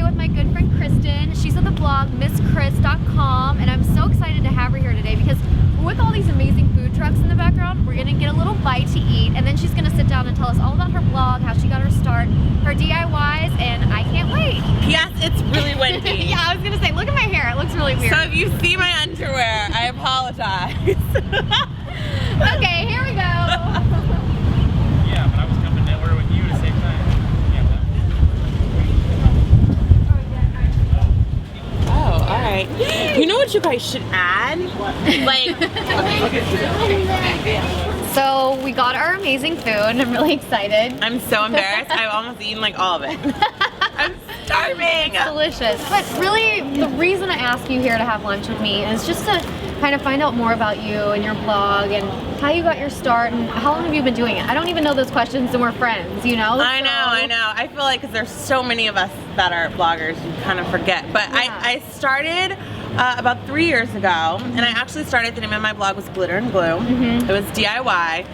with my good friend Kristen. She's on the blog misschris.com, and I'm so excited to have her here today because with all these amazing food trucks in the background, we're gonna get a little bite to eat, and then she's gonna sit down and tell us all about her blog, how she got her start, her DIYs, and I can't wait. Yes, it's really windy. Yeah, I was gonna say, look at my hair, it looks really weird. So if you see my underwear, I apologize. Okay, here we go. Yeah, but I was coming nowhere with you at the same time. Oh, alright. You know what you guys should add? Like, So we got our amazing food, and I'm really excited. I'm so embarrassed. I've almost eaten like all of it. I'm starving. It's delicious. But really, the reason I asked you here to have lunch with me is just to kind of find out more about you and your blog and how you got your start and how long have you been doing it. I don't even know those questions and we're friends, you know? I know. I feel like because there's so many of us that are bloggers, you kind of forget. But Yeah. I started about 3 years ago, and I actually started, the name of my blog was Glitter and Glue. It was DIY.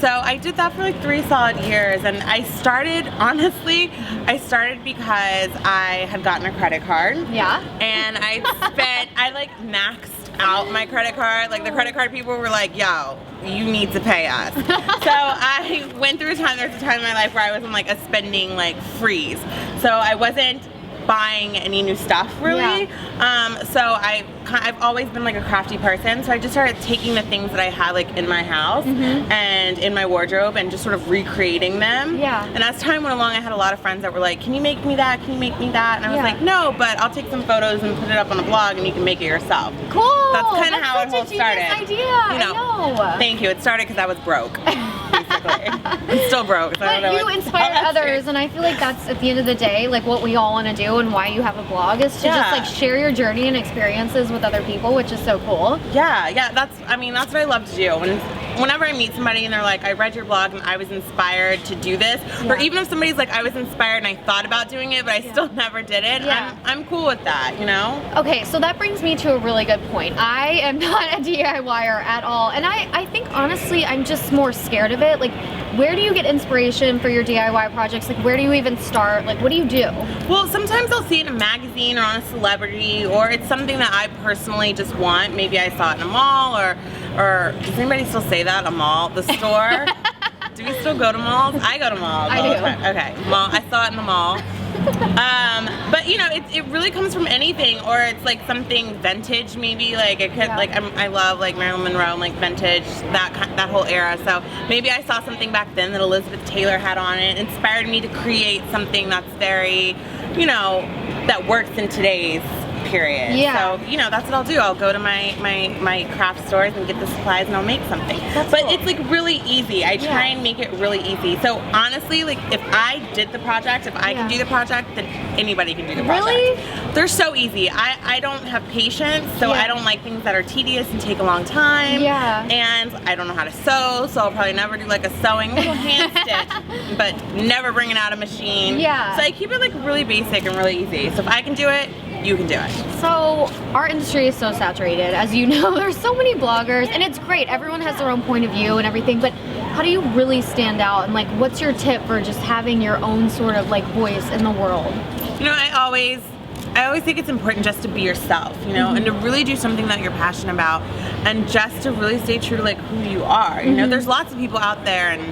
So I did that for like 3 solid years, and I started, honestly, because I had gotten a credit card. Yeah. And I like maxed out my credit card. Like the credit card people were like, yo, you need to pay us. So I went through there's a time in my life where I was on like a spending like freeze. So I wasn't buying any new stuff really. So I've always been like a crafty person, so I just started taking the things that I had like in my house and in my wardrobe and just sort of recreating them. And as time went along, I had a lot of friends that were like, can you make me that? Can you make me that? And I was like, no, but I'll take some photos and put it up on a blog and you can make it yourself. Cool. That's kind of how it all started. Idea. You know, I know. Thank you. It started because I was broke. Basically. I'm still broke. So But you inspire others, and I feel like that's at the end of the day, like what we all want to do and why you have a blog is to just like share your journey and experiences with other people, which is so cool. Yeah, that's what I love to do. Whenever I meet somebody and they're like, I read your blog and I was inspired to do this, or even if somebody's like, I was inspired and I thought about doing it, but I still never did it, I'm cool with that, you know? Okay, so that brings me to a really good point. I am not a DIYer at all, and I think honestly I'm just more scared of it. Like, where do you get inspiration for your DIY projects? Like, where do you even start? Like, what do you do? Well, sometimes I'll see it in a magazine or on a celebrity, or it's something that I personally just want. Maybe I saw it in a mall, or does anybody still say that? A mall? The store? Do we still go to malls? I go to malls all the time. Okay, mall. I saw it in the mall. But you know, it really comes from anything, or it's like something vintage maybe, like it could, like I love like Marilyn Monroe and like vintage, that whole era. So maybe I saw something back then that Elizabeth Taylor had on it, inspired me to create something that's very, you know, that works in today's period. So, you know, that's what I'll do. I'll go to my craft stores and get the supplies and I'll make something. But it's like really easy. I try and make it really easy. So honestly, like if I did the project, if I can do the project, then anybody can do the project. Really? They're so easy. I don't have patience, so I don't like things that are tedious and take a long time. And I don't know how to sew, so I'll probably never do like a sewing little hand stitch, but never bring it out a machine. So I keep it like really basic and really easy. So if I can do it, you can do it. So our industry is so saturated, as you know. There's so many bloggers, and it's great. Everyone has their own point of view and everything, but how do you really stand out? And like, what's your tip for just having your own sort of like voice in the world? You know, I always think it's important just to be yourself, you know, and to really do something that you're passionate about, and just to really stay true to like who you are. You know, there's lots of people out there, and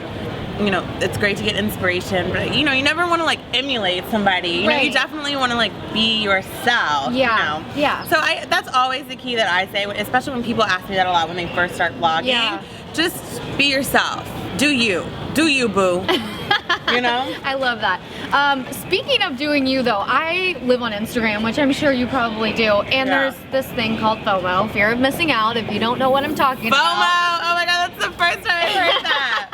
you know, it's great to get inspiration, but you know, you never want to like emulate somebody. You know, you definitely want to like be yourself. You know? So that's always the key that I say, especially when people ask me that a lot when they first start blogging. Just be yourself. Do you, boo. You know? I love that. Speaking of doing you though, I live on Instagram, which I'm sure you probably do, and there's this thing called FOMO, fear of missing out, if you don't know what I'm talking about. FOMO! Oh my god, that's the first time I've heard that.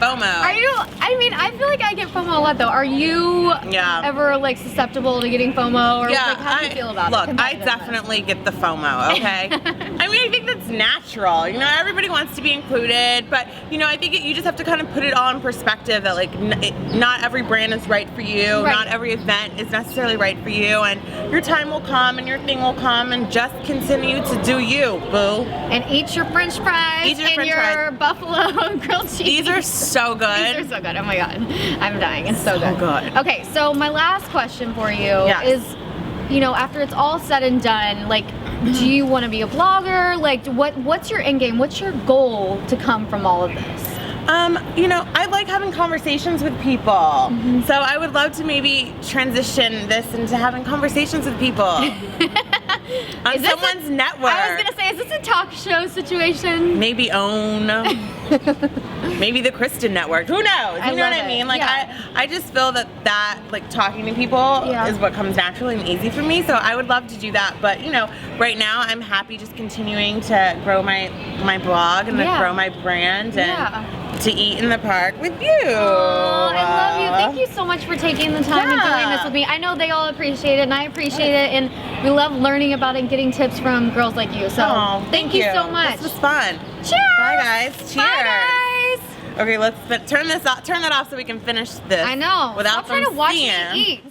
FOMO. Are you, I mean, I feel like I get FOMO a lot though. Are you ever like susceptible to getting FOMO, or like, how do you feel about it? Look, I definitely get the FOMO, okay? I mean, I think that's natural. You know, everybody wants to be included, but you know, I think you just have to kind of put it all in perspective that like not every brand is right for you, not every event is necessarily right for you, and your time will come and your thing will come, and just continue to do you, boo. And eat your French fries and your buffalo grilled cheese. These are so good. These are so good. Oh my god, I'm dying. It's so good. good. Okay, so my last question for you Yes. is, you know, after it's all said and done, like, do you want to be a blogger? Like, what's your end game? What's your goal to come from all of this? You know, I like having conversations with people. So I would love to maybe transition this into having conversations with people on someone's network. I was gonna say, is this a talk show situation? Maybe OWN. Maybe the Kristen Network. Who knows? You know what I mean? Like, I just feel that like talking to people is what comes naturally and easy for me. So I would love to do that. But you know, right now I'm happy just continuing to grow my blog and to grow my brand and to eat in the park with you. Oh, I love you. Thank you so much for taking the time and doing this with me. I know they all appreciate it, and I appreciate it, and we love learning about it and getting tips from girls like you. So thank you so much. This was fun. Cheers. Bye guys. Cheers. Bye guys. Okay, let's turn that off so we can finish this. I know. Without Stop trying them to watch seeing. me eat.